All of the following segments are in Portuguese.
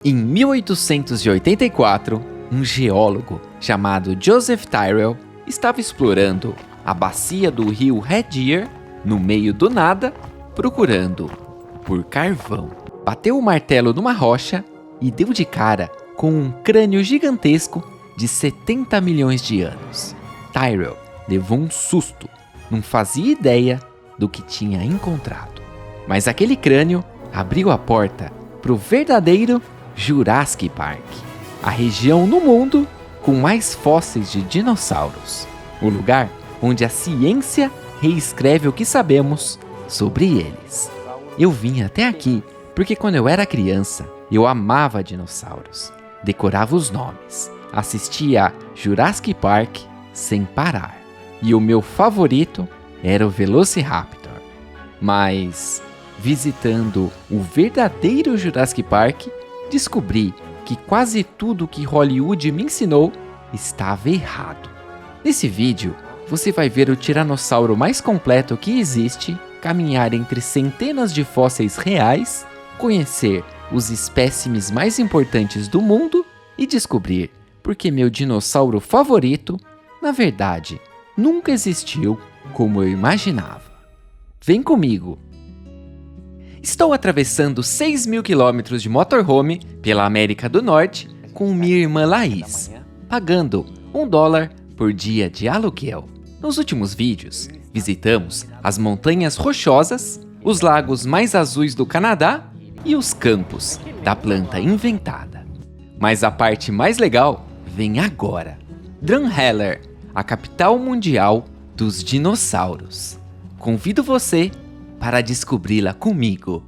Em 1884, um geólogo chamado Joseph Tyrrell estava explorando a bacia do rio Red Deer, no meio do nada, procurando por carvão. Bateu o martelo numa rocha e deu de cara com um crânio gigantesco de 70 milhões de anos. Tyrrell levou um susto, não fazia ideia do que tinha encontrado. Mas aquele crânio abriu a porta para o verdadeiro Jurassic Park, a região no mundo com mais fósseis de dinossauros. O lugar onde a ciência reescreve o que sabemos sobre eles. Eu vim até aqui porque quando eu era criança, eu amava dinossauros, decorava os nomes, assistia a Jurassic Park sem parar. E o meu favorito era o Velociraptor. Mas, visitando o verdadeiro Jurassic Park, descobri que quase tudo que Hollywood me ensinou estava errado. Nesse vídeo, você vai ver o tiranossauro mais completo que existe, caminhar entre centenas de fósseis reais, conhecer os espécimes mais importantes do mundo e descobrir por que meu dinossauro favorito, na verdade, nunca existiu como eu imaginava. Vem comigo! Estou atravessando 6.000 quilômetros de motorhome pela América do Norte com minha irmã Laís, pagando $1 por dia de aluguel. Nos últimos vídeos, visitamos as montanhas rochosas, os lagos mais azuis do Canadá e os campos da planta inventada. Mas a parte mais legal vem agora. Drumheller, a capital mundial dos dinossauros. Convido você para descobri-la comigo.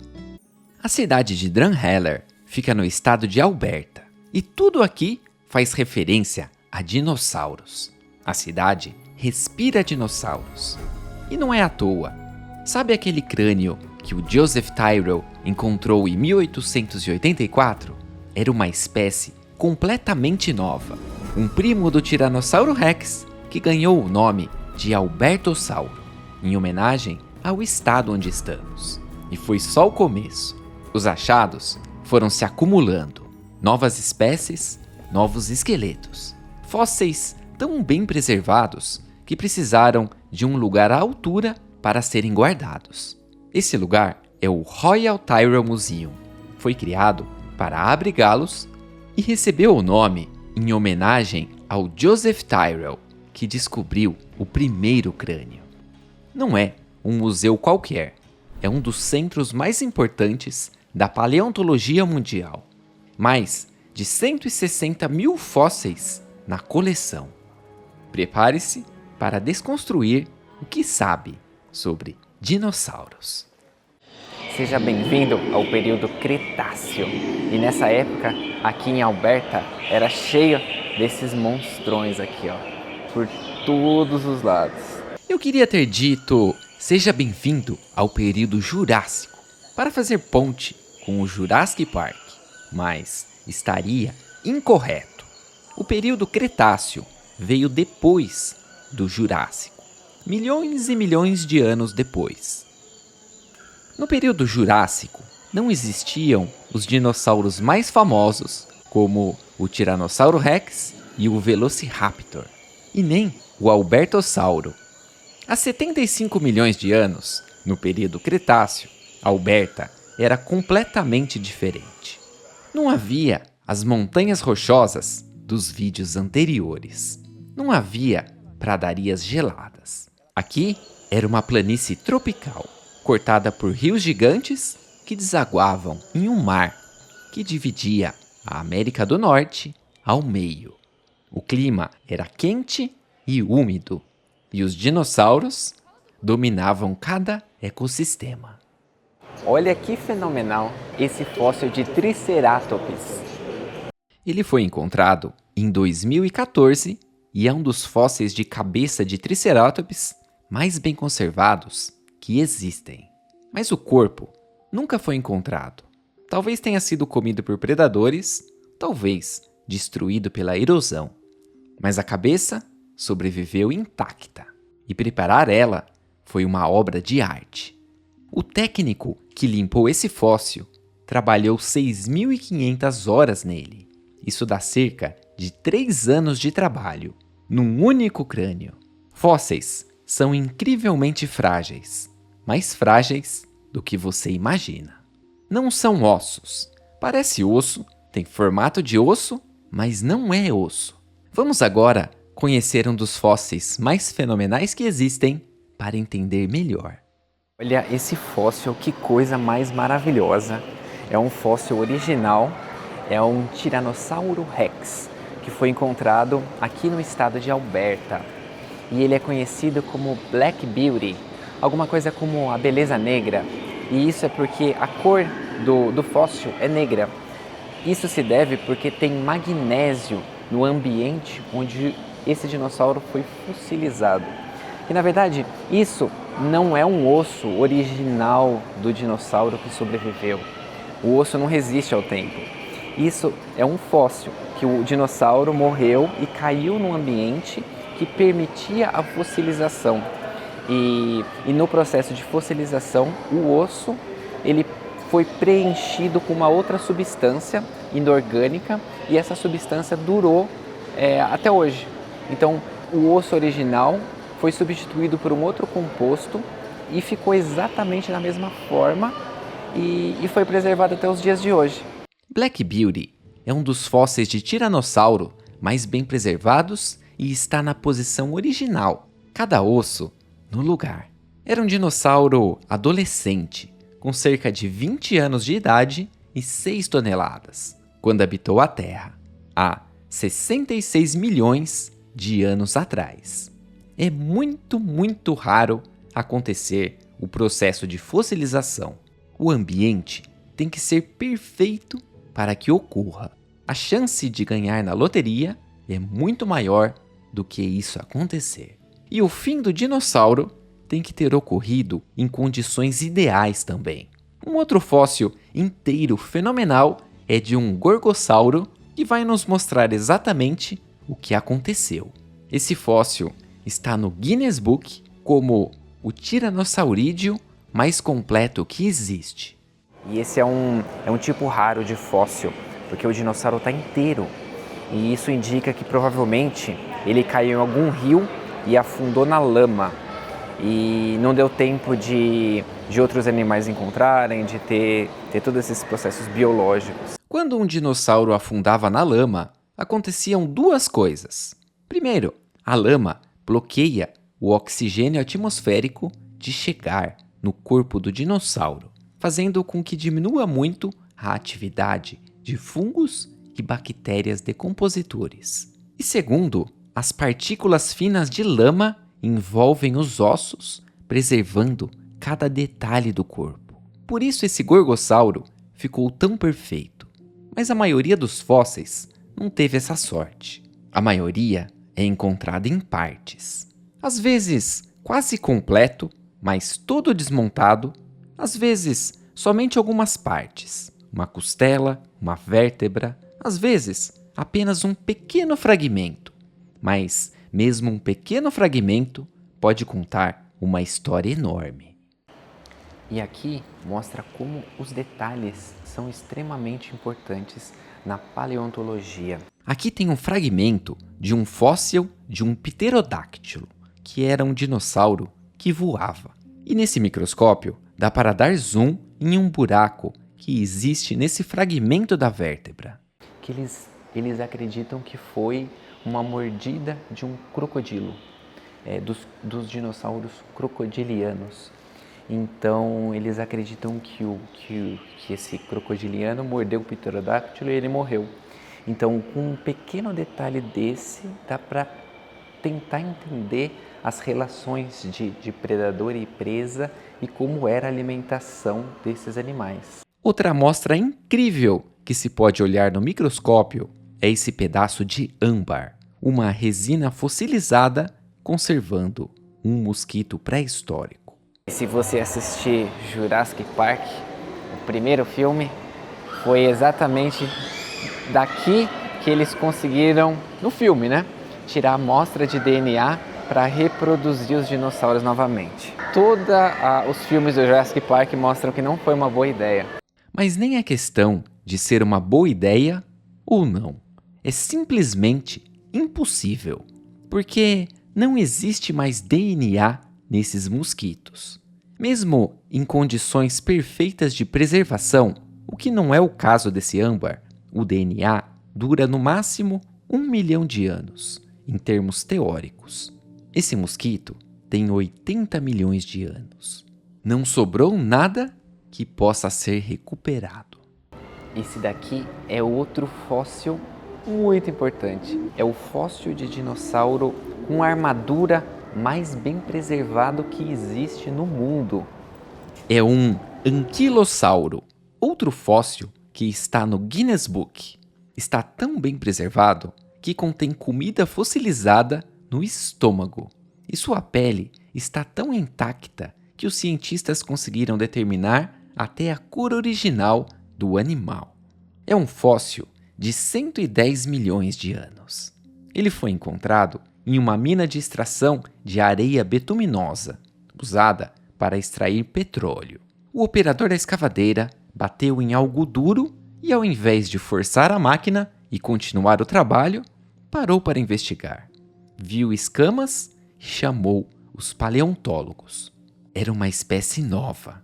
A cidade de Drumheller fica no estado de Alberta e tudo aqui faz referência a dinossauros. A cidade respira dinossauros. E não é à toa. Sabe aquele crânio que o Joseph Tyrrell encontrou em 1884? Era uma espécie completamente nova, um primo do Tiranossauro Rex que ganhou o nome de Albertossauro, em homenagem ao estado onde estamos. E foi só o começo. Os achados foram se acumulando. Novas espécies, novos esqueletos. Fósseis tão bem preservados que precisaram de um lugar à altura para serem guardados. Esse lugar é o Royal Tyrrell Museum. Foi criado para abrigá-los e recebeu o nome em homenagem ao Joseph Tyrrell, que descobriu o primeiro crânio. Não é um museu qualquer, é um dos centros mais importantes da paleontologia mundial. Mais de 160 mil fósseis na coleção. Prepare-se para desconstruir o que sabe sobre dinossauros. Seja bem-vindo ao período Cretáceo. E nessa época, aqui em Alberta, era cheio desses monstrões aqui, ó, por todos os lados. Eu queria ter dito, seja bem-vindo ao período Jurássico, para fazer ponte com o Jurassic Park, mas estaria incorreto. O período Cretáceo veio depois do Jurássico, milhões e milhões de anos depois. No período Jurássico, não existiam os dinossauros mais famosos, como o Tiranossauro Rex e o Velociraptor, e nem o Albertossauro. Há 75 milhões de anos, no período Cretáceo, Alberta era completamente diferente. Não havia as montanhas rochosas dos vídeos anteriores. Não havia pradarias geladas. Aqui era uma planície tropical, cortada por rios gigantes que desaguavam em um mar que dividia a América do Norte ao meio. O clima era quente e úmido, e os dinossauros dominavam cada ecossistema. Olha que fenomenal esse fóssil de Triceratops. Ele foi encontrado em 2014 e é um dos fósseis de cabeça de Triceratops mais bem conservados que existem. Mas o corpo nunca foi encontrado. Talvez tenha sido comido por predadores, talvez destruído pela erosão. Mas a cabeça sobreviveu intacta, e preparar ela foi uma obra de arte. O técnico que limpou esse fóssil trabalhou 6.500 horas nele. Isso dá cerca de 3 anos de trabalho, num único crânio. Fósseis são incrivelmente frágeis, mais frágeis do que você imagina. Não são ossos. Parece osso, tem formato de osso, mas não é osso. Vamos agora conhecer um dos fósseis mais fenomenais que existem para entender melhor. Olha esse fóssil, que coisa mais maravilhosa. É um fóssil original, é um Tiranossauro Rex, que foi encontrado aqui no estado de Alberta. E ele é conhecido como Black Beauty, alguma coisa como a beleza negra. E isso é porque a cor do fóssil é negra. Isso se deve porque tem magnésio no ambiente onde esse dinossauro foi fossilizado. E na verdade, isso não é um osso original do dinossauro que sobreviveu. O osso não resiste ao tempo. Isso é um fóssil que o dinossauro morreu e caiu num ambiente que permitia a fossilização. E no processo de fossilização, o osso ele foi preenchido com uma outra substância inorgânica e essa substância durou até hoje. Então, o osso original foi substituído por um outro composto e ficou exatamente na mesma forma e foi preservado até os dias de hoje. Black Beauty é um dos fósseis de tiranossauro mais bem preservados e está na posição original, cada osso no lugar. Era um dinossauro adolescente, com cerca de 20 anos de idade e 6 toneladas, quando habitou a Terra, há 66 milhões de anos atrás. É muito raro acontecer o processo de fossilização. O ambiente tem que ser perfeito para que ocorra. A chance de ganhar na loteria é muito maior do que isso acontecer. E o fim do dinossauro tem que ter ocorrido em condições ideais também. Um outro fóssil inteiro fenomenal é de um gorgossauro que vai nos mostrar exatamente o que aconteceu. Esse fóssil está no Guinness Book como o tiranossaurídeo mais completo que existe. E esse é um tipo raro de fóssil, porque o dinossauro está inteiro. E isso indica que provavelmente ele caiu em algum rio e afundou na lama. E não deu tempo de outros animais encontrarem, de ter todos esses processos biológicos. Quando um dinossauro afundava na lama, aconteciam duas coisas. Primeiro, a lama bloqueia o oxigênio atmosférico de chegar no corpo do dinossauro, fazendo com que diminua muito a atividade de fungos e bactérias decompositores. E segundo, as partículas finas de lama envolvem os ossos, preservando cada detalhe do corpo. Por isso esse gorgossauro ficou tão perfeito. Mas a maioria dos fósseis não teve essa sorte. A maioria é encontrada em partes. Às vezes quase completo, mas todo desmontado. Às vezes somente algumas partes. Uma costela, uma vértebra. Às vezes apenas um pequeno fragmento. Mas mesmo um pequeno fragmento pode contar uma história enorme. E aqui mostra como os detalhes são extremamente importantes na paleontologia. Aqui tem um fragmento de um fóssil de um pterodáctilo, que era um dinossauro que voava. E nesse microscópio dá para dar zoom em um buraco que existe nesse fragmento da vértebra. Que eles acreditam que foi uma mordida de um crocodilo, dos dinossauros crocodilianos. Então eles acreditam que esse crocodiliano mordeu o pterodáctilo e ele morreu. Então, com um pequeno detalhe desse, dá para tentar entender as relações de predador e presa e como era a alimentação desses animais. Outra amostra incrível que se pode olhar no microscópio é esse pedaço de âmbar, uma resina fossilizada conservando um mosquito pré-histórico. Se você assistir Jurassic Park, o primeiro filme, foi exatamente daqui que eles conseguiram, no filme, tirar amostra de DNA para reproduzir os dinossauros novamente. Todos os filmes do Jurassic Park mostram que não foi uma boa ideia. Mas nem é questão de ser uma boa ideia ou não. É simplesmente impossível, porque não existe mais DNA nesses mosquitos. Mesmo em condições perfeitas de preservação, o que não é o caso desse âmbar, o DNA dura no máximo 1 milhão de anos, em termos teóricos. Esse mosquito tem 80 milhões de anos. Não sobrou nada que possa ser recuperado. Esse daqui é outro fóssil muito importante. É o fóssil de dinossauro com a armadura mais bem preservado que existe no mundo. É um anquilossauro, outro fóssil que está no Guinness Book. Está tão bem preservado que contém comida fossilizada no estômago. E sua pele está tão intacta que os cientistas conseguiram determinar até a cor original do animal. É um fóssil de 110 milhões de anos. Ele foi encontrado em uma mina de extração de areia betuminosa, usada para extrair petróleo. O operador da escavadeira bateu em algo duro e, ao invés de forçar a máquina e continuar o trabalho, parou para investigar. Viu escamas e chamou os paleontólogos. Era uma espécie nova.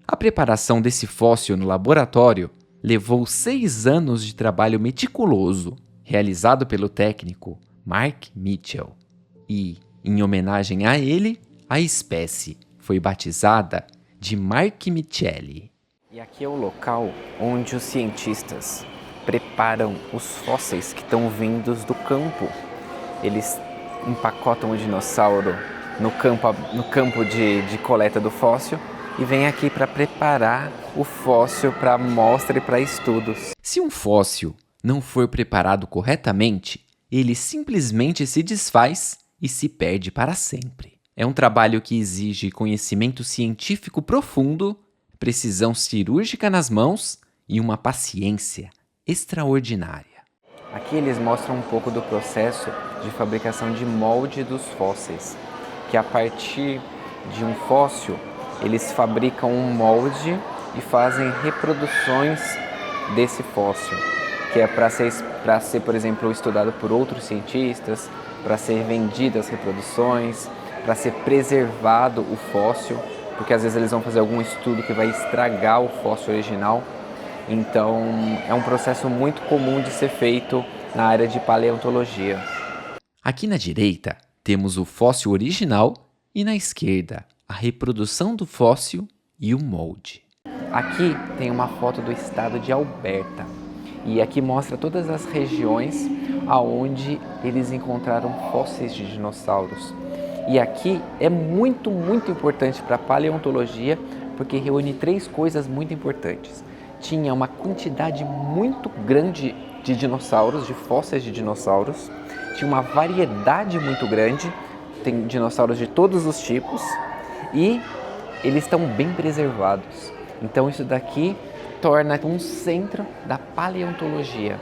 A preparação desse fóssil no laboratório levou 6 anos de trabalho meticuloso, realizado pelo técnico Mark Mitchell. E, em homenagem a ele, a espécie foi batizada de Mark Mitchell. E aqui é o local onde os cientistas preparam os fósseis que estão vindos do campo. Eles empacotam o dinossauro no campo de coleta do fóssil e vêm aqui para preparar o fóssil para amostra e para estudos. Se um fóssil não for preparado corretamente, ele simplesmente se desfaz e se perde para sempre. É um trabalho que exige conhecimento científico profundo, precisão cirúrgica nas mãos e uma paciência extraordinária. Aqui eles mostram um pouco do processo de fabricação de molde dos fósseis, que a partir de um fóssil eles fabricam um molde e fazem reproduções desse fóssil, que é para ser, por exemplo, estudado por outros cientistas, para ser vendido as reproduções, para ser preservado o fóssil, porque às vezes eles vão fazer algum estudo que vai estragar o fóssil original. Então é um processo muito comum de ser feito na área de paleontologia. Aqui na direita temos o fóssil original e na esquerda a reprodução do fóssil e o molde. Aqui tem uma foto do estado de Alberta e aqui mostra todas as regiões aonde eles encontraram fósseis de dinossauros. E aqui é muito importante para a paleontologia porque reúne 3 coisas muito importantes. Tinha uma quantidade muito grande de dinossauros, de fósseis de dinossauros, tinha uma variedade muito grande, tem dinossauros de todos os tipos e eles estão bem preservados. Então isso daqui torna um centro da paleontologia.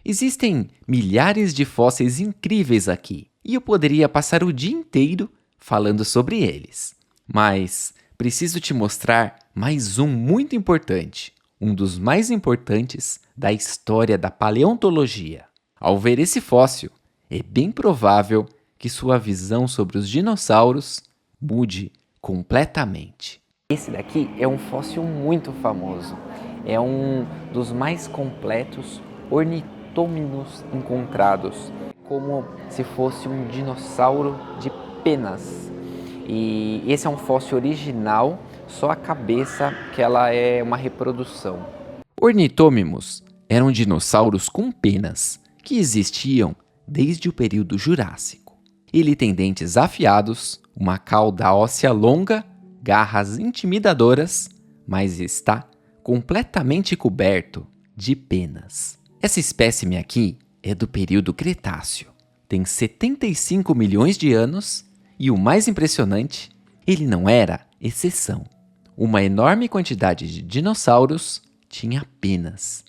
Existem milhares de fósseis incríveis aqui e eu poderia passar o dia inteiro falando sobre eles. Mas preciso te mostrar mais um muito importante, um dos mais importantes da história da paleontologia. Ao ver esse fóssil, é bem provável que sua visão sobre os dinossauros mude completamente. Esse daqui é um fóssil muito famoso. É um dos mais completos ornitôminos encontrados, como se fosse um dinossauro de penas. E esse é um fóssil original, só a cabeça que ela é uma reprodução. Ornitômimos eram dinossauros com penas que existiam desde o período Jurássico. Ele tem dentes afiados, uma cauda óssea longa, garras intimidadoras, mas está completamente coberto de penas. Essa espécime aqui é do período Cretáceo. Tem 75 milhões de anos e o mais impressionante, ele não era exceção. Uma enorme quantidade de dinossauros tinha penas.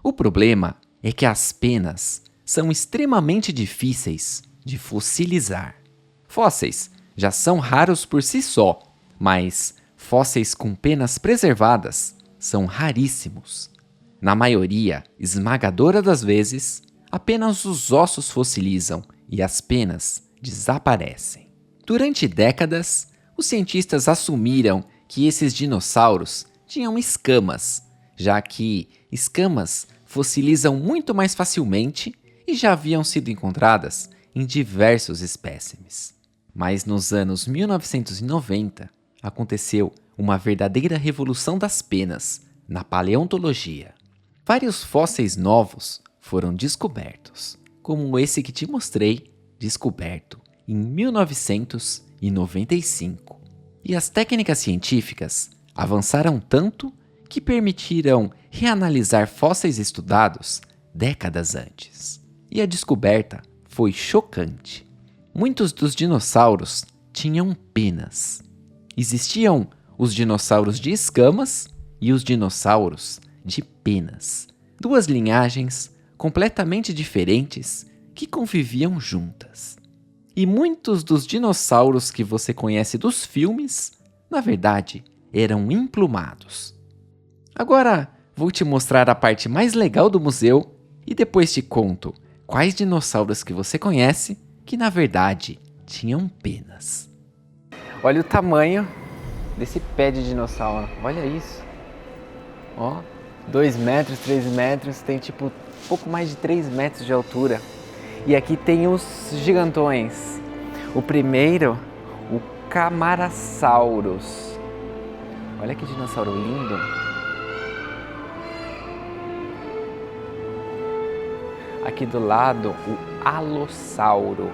O problema é que as penas são extremamente difíceis de fossilizar. Fósseis já são raros por si só, mas fósseis com penas preservadas são raríssimos. Na maioria esmagadora das vezes, apenas os ossos fossilizam e as penas desaparecem. Durante décadas, os cientistas assumiram que esses dinossauros tinham escamas, já que escamas fossilizam muito mais facilmente e já haviam sido encontradas em diversos espécimes. Mas nos anos 1990, aconteceu uma verdadeira revolução das penas na paleontologia. Vários fósseis novos foram descobertos, como esse que te mostrei, descoberto em 1995. E as técnicas científicas avançaram tanto que permitiram reanalisar fósseis estudados décadas antes. E a descoberta foi chocante. Muitos dos dinossauros tinham penas. Existiam os dinossauros de escamas e os dinossauros de penas. Duas linhagens completamente diferentes que conviviam juntas. E muitos dos dinossauros que você conhece dos filmes, na verdade, eram emplumados. Agora vou te mostrar a parte mais legal do museu e depois te conto quais dinossauros que você conhece que na verdade tinham penas. Olha o tamanho desse pé de dinossauro. Olha isso. Ó, 2 metros, 3 metros, tem tipo pouco mais de 3 metros de altura. E aqui tem os gigantões. O primeiro, o Camarasaurus. Olha que dinossauro lindo. Aqui do lado, o Alossauro.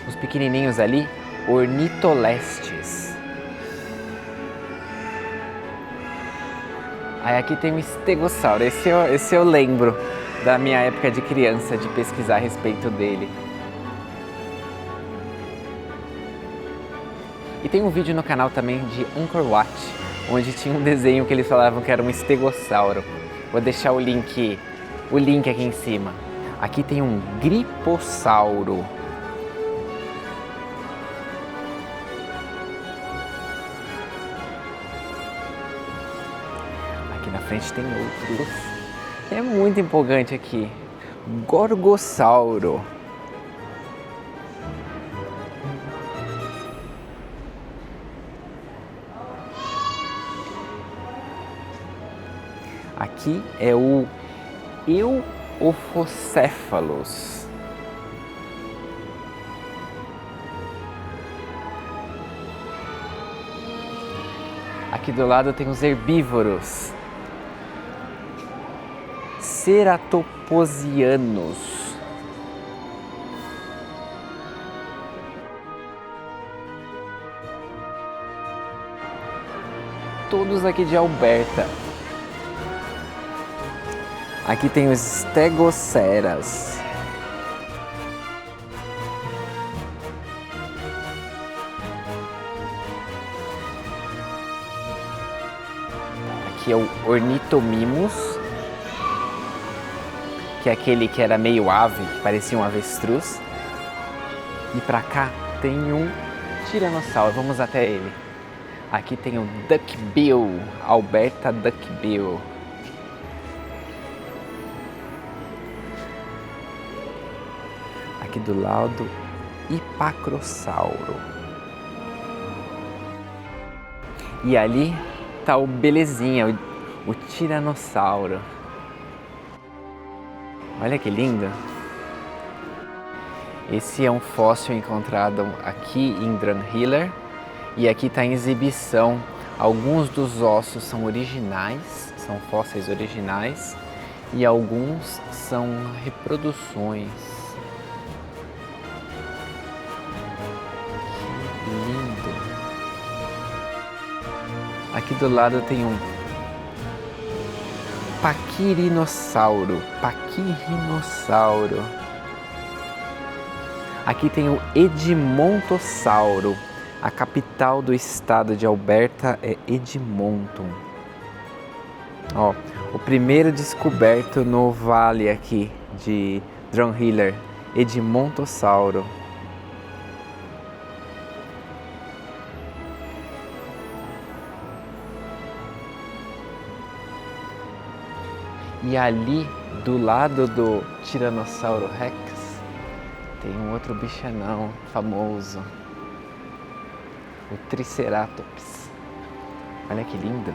Os pequenininhos ali, Ornitolestes. Aí aqui tem o Estegossauro. Esse eu lembro da minha época de criança, de pesquisar a respeito dele. E tem um vídeo no canal também de Angkor Wat, onde tinha um desenho que eles falavam que era um estegossauro. Vou deixar o link aqui em cima. Aqui tem um Gripossauro. Aqui na frente tem outros. É muito empolgante aqui. Gorgossauro. Aqui é o Euophocephalus. Aqui do lado tem os herbívoros. Ceratoposianos. Todos aqui de Alberta. Aqui tem os Stegoceras. Aqui é o Ornithomimus, que é aquele que era meio ave, que parecia um avestruz. E pra cá tem um tiranossauro, vamos até ele. Aqui tem o Duckbill, Alberta Duckbill. Aqui do lado, Hipacrossauro. E ali tá o belezinha, o tiranossauro. Olha que lindo! Esse é um fóssil encontrado aqui em Dranhiller e aqui está em exibição. Alguns dos ossos são originais, são fósseis originais e alguns são reproduções. Que lindo! Aqui do lado tem um Paquirinossauro. Aqui tem o Edmontossauro. A capital do estado de Alberta é Edmonton. Ó, o primeiro descoberto no vale aqui de Drumheller, Edmontossauro. E ali, do lado do Tiranossauro Rex, tem um outro bichanão famoso, o Triceratops. Olha que lindo!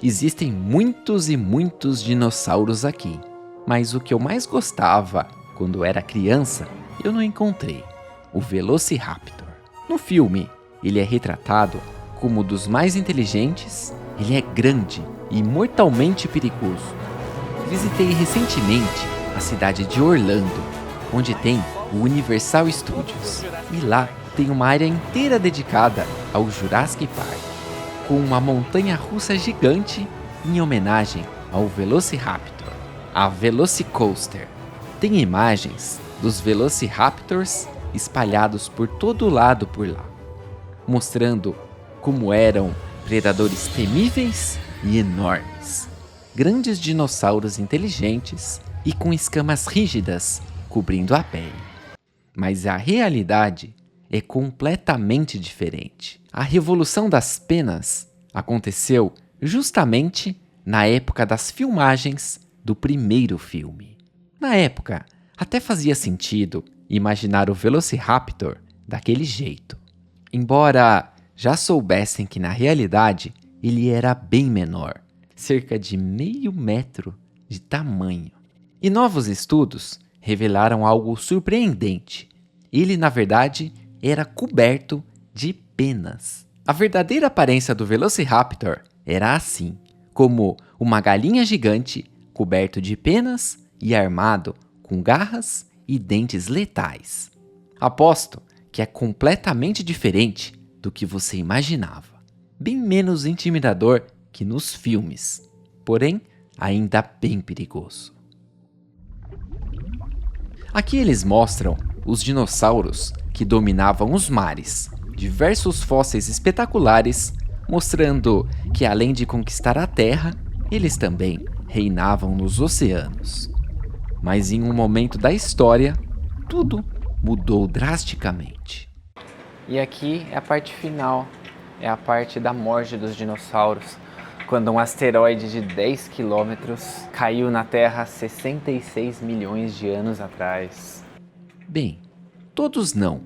Existem muitos e muitos dinossauros aqui, mas o que eu mais gostava quando era criança, eu não encontrei: o Velociraptor. No filme, ele é retratado como um dos mais inteligentes, ele é grande e mortalmente perigoso. Visitei recentemente a cidade de Orlando, onde tem o Universal Studios, e lá tem uma área inteira dedicada ao Jurassic Park, com uma montanha-russa gigante em homenagem ao Velociraptor, a Velocicoaster. Tem imagens dos Velociraptors espalhados por todo lado por lá, mostrando como eram predadores temíveis e enormes, grandes dinossauros inteligentes e com escamas rígidas cobrindo a pele. Mas a realidade é completamente diferente. A revolução das penas aconteceu justamente na época das filmagens do primeiro filme. Na época, até fazia sentido imaginar o Velociraptor daquele jeito, embora já soubessem que na realidade ele era bem menor, cerca de meio metro de tamanho. E novos estudos revelaram algo surpreendente. Ele, na verdade, era coberto de penas. A verdadeira aparência do Velociraptor era assim, como uma galinha gigante coberto de penas e armado com garras e dentes letais. Aposto que é completamente diferente do que você imaginava. Bem menos intimidador que nos filmes, porém ainda bem perigoso. Aqui eles mostram os dinossauros que dominavam os mares, diversos fósseis espetaculares, mostrando que além de conquistar a Terra, eles também reinavam nos oceanos. Mas em um momento da história, tudo mudou drasticamente. E aqui é a parte final, é a parte da morte dos dinossauros, quando um asteroide de 10 quilômetros caiu na Terra 66 milhões de anos atrás. Bem, todos não.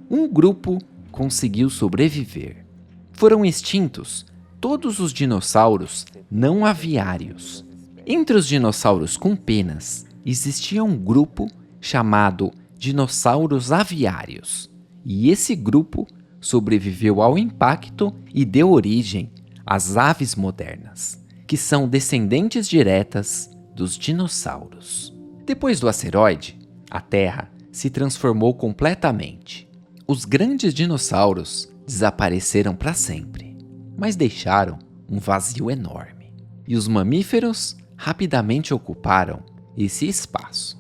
Um grupo conseguiu sobreviver. Foram extintos todos os dinossauros não aviários. Entre os dinossauros com penas, existia um grupo chamado dinossauros aviários. E esse grupo sobreviveu ao impacto e deu origem às aves modernas, que são descendentes diretas dos dinossauros. Depois do asteroide, a Terra se transformou completamente. Os grandes dinossauros desapareceram para sempre, mas deixaram um vazio enorme. E os mamíferos rapidamente ocuparam esse espaço.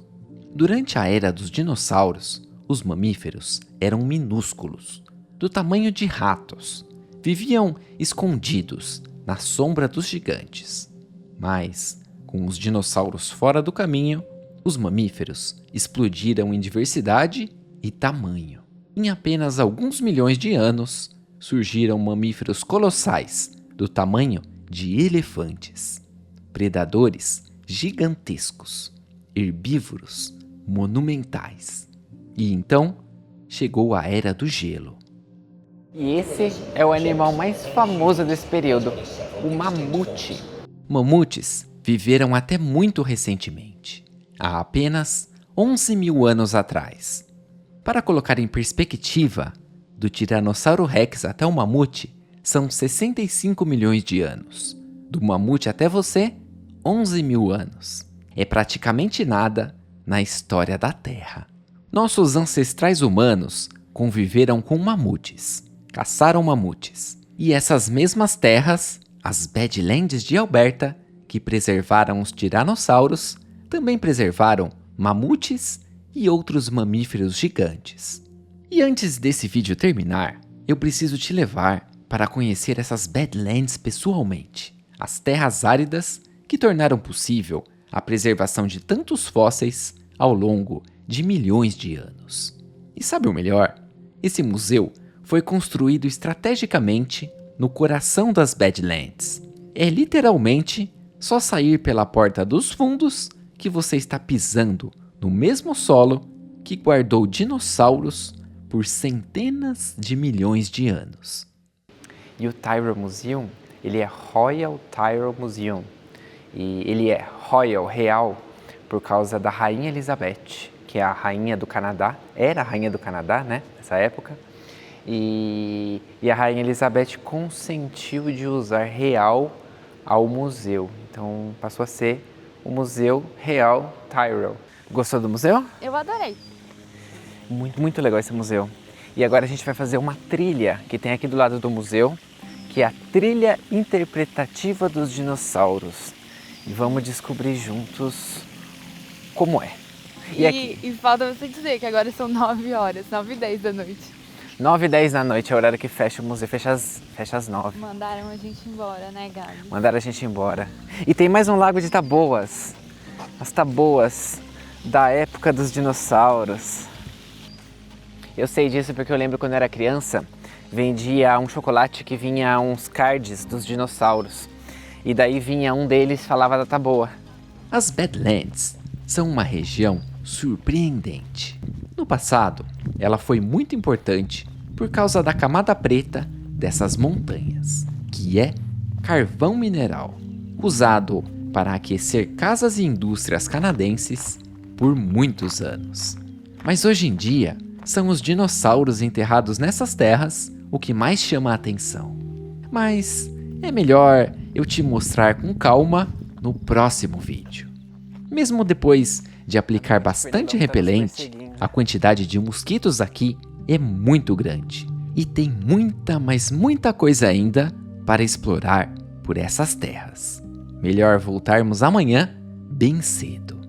Durante a era dos dinossauros, os mamíferos eram minúsculos, do tamanho de ratos. Viviam escondidos na sombra dos gigantes. Mas, com os dinossauros fora do caminho, os mamíferos explodiram em diversidade e tamanho. Em apenas alguns milhões de anos, surgiram mamíferos colossais, do tamanho de elefantes. Predadores gigantescos, herbívoros monumentais. E então, chegou a Era do Gelo. E esse é o animal mais famoso desse período, o mamute. Mamutes viveram até muito recentemente, há apenas 11 mil anos atrás. Para colocar em perspectiva, do Tiranossauro Rex até o mamute, são 65 milhões de anos. Do mamute até você, 11 mil anos. É praticamente nada na história da Terra. Nossos ancestrais humanos conviveram com mamutes, caçaram mamutes. E essas mesmas terras, as Badlands de Alberta, que preservaram os tiranossauros, também preservaram mamutes e outros mamíferos gigantes. E antes desse vídeo terminar, eu preciso te levar para conhecer essas Badlands pessoalmente, as terras áridas que tornaram possível a preservação de tantos fósseis ao longo de milhões de anos. E sabe o melhor? Esse museu foi construído estrategicamente no coração das Badlands. É literalmente só sair pela porta dos fundos que você está pisando no mesmo solo que guardou dinossauros por centenas de milhões de anos. E o Tyrrell Museum, ele é Royal Tyrrell Museum. E ele é Royal, real, por causa da Rainha Elizabeth, que é a rainha do Canadá, era a rainha do Canadá, né, nessa época. E a Rainha Elizabeth consentiu de usar real ao museu. Então passou a ser o Museu Real Tyrrell. Gostou do museu? Eu adorei. Muito legal esse museu. E agora a gente vai fazer uma trilha que tem aqui do lado do museu, que é a Trilha Interpretativa dos Dinossauros. E vamos descobrir juntos como é. E falta você dizer que agora são 9 horas, 9h10 da noite. 9h10 da noite é o horário que fecha o museu, fecha às 9. Mandaram a gente embora, né, Gabi? Mandaram a gente embora. E tem mais um lago de taboas. As taboas da época dos dinossauros. Eu sei disso porque eu lembro quando eu era criança, vendia um chocolate que vinha uns cards dos dinossauros. E daí vinha um deles e falava da taboa. As Badlands são uma região surpreendente. No passado, ela foi muito importante por causa da camada preta dessas montanhas, que é carvão mineral, usado para aquecer casas e indústrias canadenses por muitos anos. Mas hoje em dia, são os dinossauros enterrados nessas terras o que mais chama a atenção. Mas é melhor eu te mostrar com calma no próximo vídeo. Mesmo depois de aplicar bastante repelente, a quantidade de mosquitos aqui é muito grande. E tem muita, mas muita coisa ainda para explorar por essas terras. Melhor voltarmos amanhã bem cedo.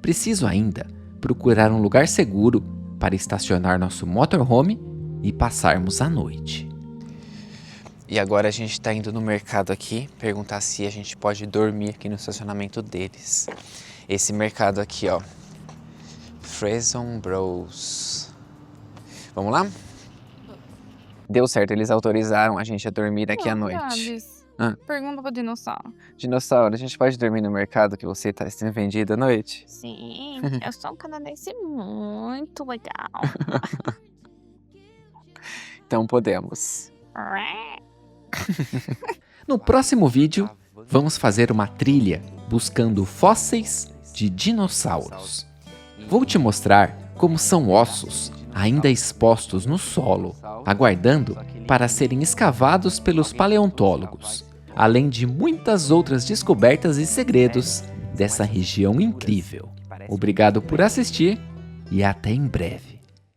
Preciso ainda procurar um lugar seguro para estacionar nosso motorhome e passarmos a noite. E agora a gente está indo no mercado aqui, perguntar se a gente pode dormir aqui no estacionamento deles. Esse mercado aqui, ó, Freson Bros. Vamos lá? Deu certo, eles autorizaram a gente a dormir aqui à noite. Gabs, pergunta pro dinossauro. Dinossauro, a gente pode dormir no mercado que você está sendo vendido à noite? Sim, eu sou um canadense muito legal. Então podemos. No próximo vídeo, vamos fazer uma trilha buscando fósseis de dinossauros. Vou te mostrar como são ossos ainda expostos no solo, aguardando para serem escavados pelos paleontólogos, além de muitas outras descobertas e segredos dessa região incrível. Obrigado por assistir e até em breve.